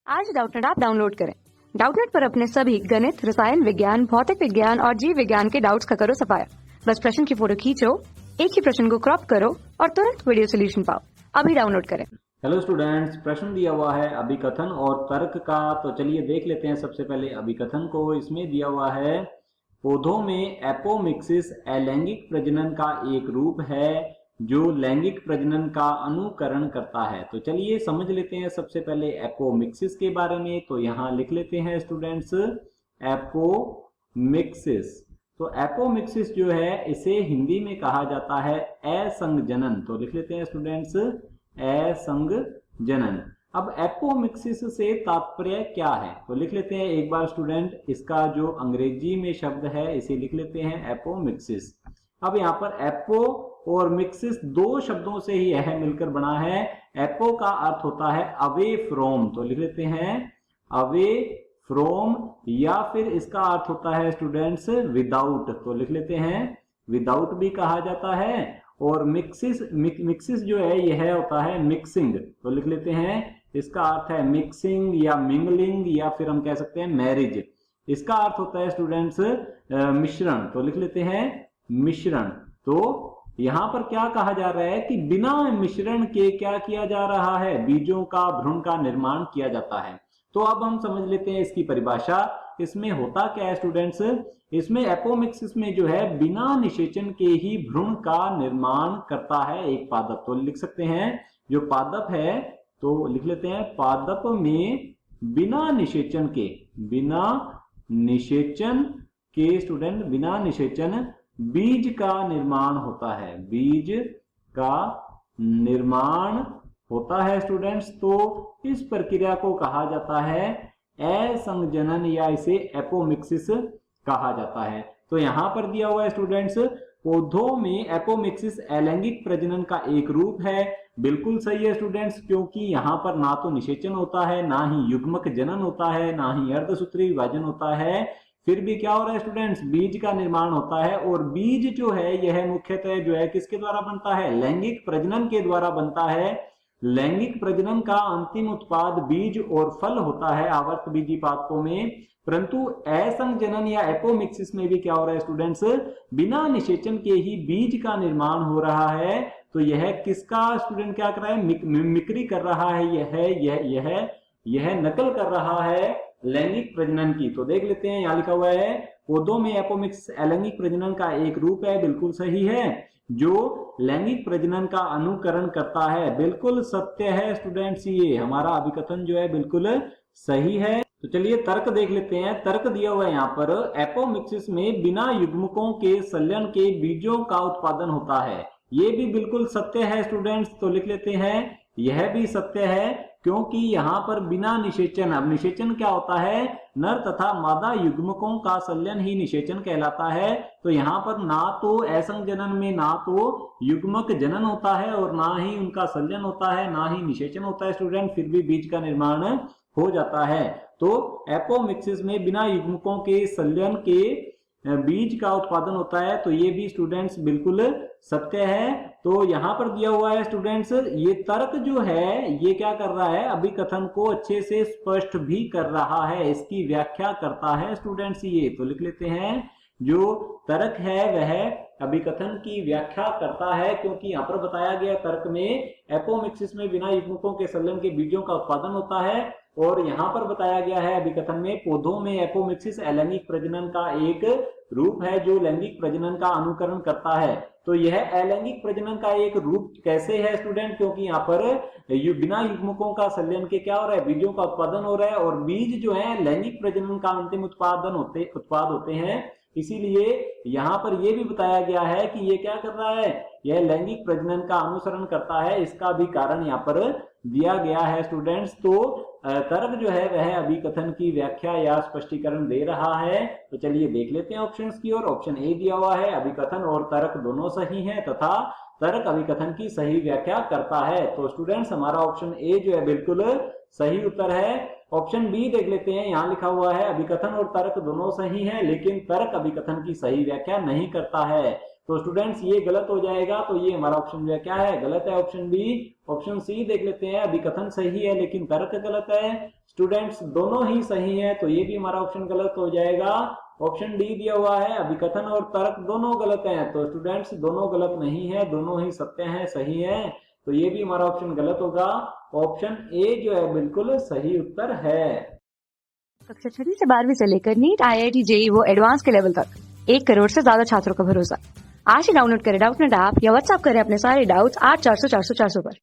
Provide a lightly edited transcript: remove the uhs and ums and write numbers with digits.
आज Doubtnut app download करें। Doubtnut पर अपने सभी गणित, रसायन विज्ञान, भौतिक विज्ञान और जीव विज्ञान के डाउट्स का करो सफाया। बस प्रश्न की फोटो खींचो, एक ही प्रश्न को क्रॉप करो और तुरंत वीडियो सोल्यूशन पाओ। अभी डाउनलोड करें। हेलो स्टूडेंट्स, प्रश्न दिया हुआ है अभिकथन और तर्क का। तो चलिए देख लेते हैं सबसे पहले अभिकथन को। इसमें दिया हुआ है पौधों में एपोमिक्सिस अलैंगिक प्रजनन का एक रूप है जो लैंगिक प्रजनन का अनुकरण करता है। तो चलिए समझ लेते हैं सबसे पहले एपोमिक्सिस के बारे में। तो यहाँ लिख लेते हैं स्टूडेंट्स एपोमिक्सिस। तो एपोमिक्सिस जो है इसे हिंदी में कहा जाता है असंगजनन। तो लिख लेते हैं स्टूडेंट्स असंगजनन। अब एपोमिक्सिस से तात्पर्य क्या है तो लिख लेते हैं एक बार स्टूडेंट, इसका जो अंग्रेजी में शब्द है इसे लिख लेते हैं एपोमिक्सिस। अब यहाँ पर एपो और मिक्सिस दो शब्दों से ही यह मिलकर बना है। एपो का अर्थ होता है अवे फ्रॉम, तो लिख लेते हैं अवे फ्रॉम, या फिर इसका अर्थ होता है स्टूडेंट्स विदाउट, तो लिख लेते हैं विदाउट भी कहा जाता है। और मिक्सिस जो है यह होता है मिक्सिंग, तो लिख लेते हैं इसका अर्थ है मिक्सिंग या मिंगलिंग, या फिर हम कह सकते हैं मैरिज। इसका अर्थ होता है स्टूडेंट्स मिश्रण, तो लिख लेते हैं मिश्रण। तो यहां पर क्या कहा जा रहा है कि बिना मिश्रण के क्या किया जा रहा है, बीजों का भ्रूण का निर्माण किया जाता है। तो अब हम समझ लेते हैं इसकी परिभाषा। इसमें होता क्या है स्टूडेंट्स, इसमें एपोमिक्सिस में जो है बिना निषेचन के ही भ्रूण का निर्माण करता है एक पादप। तो लिख सकते हैं जो पादप है, तो लिख लेते हैं पादप में बिना निषेचन के स्टूडेंट बिना निषेचन बीज का निर्माण होता है, बीज का निर्माण होता है स्टूडेंट्स। तो इस प्रक्रिया को कहा जाता है असंगजनन या इसे एपोमिक्सिस कहा जाता है। तो यहां पर दिया हुआ है स्टूडेंट्स पौधों में एपोमिक्सिस अलैंगिक प्रजनन का एक रूप है। बिल्कुल सही है स्टूडेंट्स, क्योंकि यहां पर ना तो निषेचन होता है, ना ही युग्मक जनन होता है, ना ही अर्धसूत्री विभाजन होता है। फिर भी क्या हो रहा है स्टूडेंट्स, बीज का निर्माण होता है। और बीज जो है यह मुख्यतः जो है किसके द्वारा बनता है, लैंगिक प्रजनन के द्वारा बनता है। लैंगिक प्रजनन का अंतिम उत्पाद बीज और फल होता है आवर्त बीजी पादपों में। परंतु असंगजनन या एपोमिक्सिस में भी क्या हो रहा है स्टूडेंट्स, बिना निषेचन के ही बीज का निर्माण हो रहा है। तो यह किसका स्टूडेंट क्या कर रहा है, मिमिक्री कर रहा है, यह नकल कर रहा है लैंगिक प्रजनन की। तो देख लेते हैं यहां लिखा हुआ है पौधों में एपोमिक्सिस अलैंगिक प्रजनन का एक रूप है, बिल्कुल सही है, जो लैंगिक प्रजनन का अनुकरण करता है। बिल्कुल सत्य है स्टूडेंट्स, ये हमारा अभिकथन जो है बिल्कुल सही है। तो चलिए तर्क देख लेते हैं। तर्क दिया हुआ है यहाँ पर एपोमिक्सिस में बिना युग्मकों के संलयन के बीजों का उत्पादन होता है। ये भी बिल्कुल सत्य है स्टूडेंट्स, तो लिख लेते हैं यह भी सत्य है, क्योंकि यहाँ पर बिना निषेचन, अब निषेचन क्या होता है, नर तथा मादा युग्मकों का संलयन ही निषेचन कहलाता है। तो यहाँ पर ना तो असंगजनन में ना तो युग्मक जनन होता है और ना ही उनका संलयन होता है, ना ही निषेचन होता है स्टूडेंट, फिर भी बीज का निर्माण हो जाता है। तो एपोमिक्सिस में बिना युग्मकों के संलयन के बीज का उत्पादन होता है। तो ये भी स्टूडेंट्स बिल्कुल सत्य है। तो यहाँ पर दिया हुआ है स्टूडेंट्स ये तर्क जो है ये क्या कर रहा है, अभिकथन को अच्छे से स्पष्ट भी कर रहा है, इसकी व्याख्या करता है स्टूडेंट्स ये। तो लिख लेते हैं जो तर्क है वह अभिकथन की व्याख्या करता है, क्योंकि यहाँ पर बताया गया तर्क में एपोमिक्सिस में बिना युग्मकों के संलयन के बीजों का उत्पादन होता है। और यहाँ पर बताया गया है अभिकथन में पौधों में एपोमिक्सिस अलैंगिक प्रजनन का एक रूप है जो लैंगिक प्रजनन का अनुकरण करता है। तो यह अलैंगिक प्रजनन का एक रूप कैसे है स्टूडेंट, क्योंकि यहाँ पर बिना युग्मकों का संलयन के क्या हो रहा है, बीजों का उत्पादन हो रहा है, और बीज जो है लैंगिक प्रजनन का अंतिम उत्पाद होते हैं। इसीलिए यहाँ पर यह भी बताया गया है कि ये क्या कर रहा है, यह लैंगिक प्रजनन का अनुसरण करता है। इसका भी कारण यहाँ पर दिया गया है स्टूडेंट्स। तो तर्क जो है वह अभिकथन की व्याख्या या स्पष्टीकरण दे रहा है। तो चलिए देख लेते हैं ऑप्शंस की ओर। ऑप्शन ए दिया हुआ है अभिकथन और तर्क दोनों सही है तथा तर्क अभिकथन की सही व्याख्या करता है। तो स्टूडेंट्स हमारा ऑप्शन ए जो है बिल्कुल सही उत्तर है। ऑप्शन बी देख लेते हैं, यहाँ लिखा हुआ है अभिकथन और तर्क दोनों सही है लेकिन तर्क अभिकथन की सही व्याख्या नहीं करता है। तो स्टूडेंट्स ये गलत हो जाएगा, तो ये हमारा ऑप्शन जो है क्या है, गलत है, ऑप्शन बी। ऑप्शन सी देख लेते हैं, अभिकथन सही है लेकिन तर्क गलत है। स्टूडेंट्स दोनों ही सही है, तो ये भी हमारा ऑप्शन गलत हो जाएगा। ऑप्शन डी दिया हुआ है, अभिकथन और तर्क दोनों गलत हैं, तो स्टूडेंट्स दोनों गलत नहीं है, दोनों ही सत्य है, सही है, तो ये भी हमारा ऑप्शन गलत होगा। ऑप्शन ए जो है बिल्कुल सही उत्तर है। कक्षा 6वीं से 12वीं से लेकर नीट, IIT, JEE वो एडवांस के लेवल तक 1 करोड़ से ज्यादा छात्रों का भरोसा। आज ही डाउनलोड करें डाउटनेट ऐप या व्हाट्सएप करें अपने सारे डाउट्स 8400 400 400 पर।